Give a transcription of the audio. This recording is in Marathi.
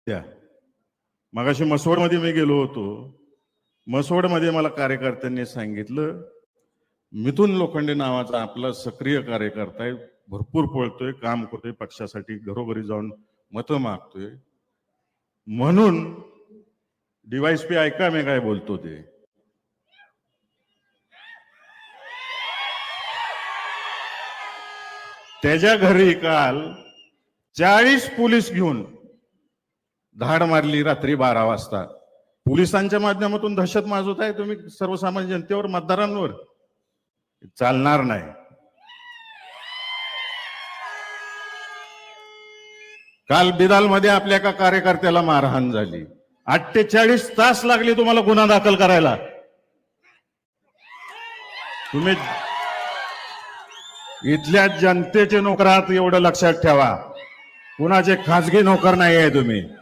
त्या मगाशी मसवडमध्ये मी गेलो होतो. मसवडमध्ये मला कार्यकर्त्यांनी सांगितलं, मिथुन लोखंडे नावाचा आपला सक्रिय कार्यकर्ता आहे, भरपूर पळतोय, काम करतोय पक्षासाठी, घरोघरी जाऊन मतं मागतोय. म्हणून डीवायएसपी ऐका मी काय बोलतो ते. त्याच्या घरी काल 40 पोलीस घेऊन धाड मारली रात्री 12 वाजता. पोलिसांच्या माध्यमातून दहशत माजवत आहे तुम्ही सर्वसामान्य जनतेवर, मतदारांवर. चालणार नाही. काल बिदालमध्ये आपल्या एका कार्यकर्त्याला मारहाण झाली. 48 तास लागले तुम्हाला गुन्हा दाखल करायला. तुम्ही इथल्या जनतेचे नोकर आहात एवढं लक्षात ठेवा. कुणाचे खासगी नोकर नाही आहे तुम्ही.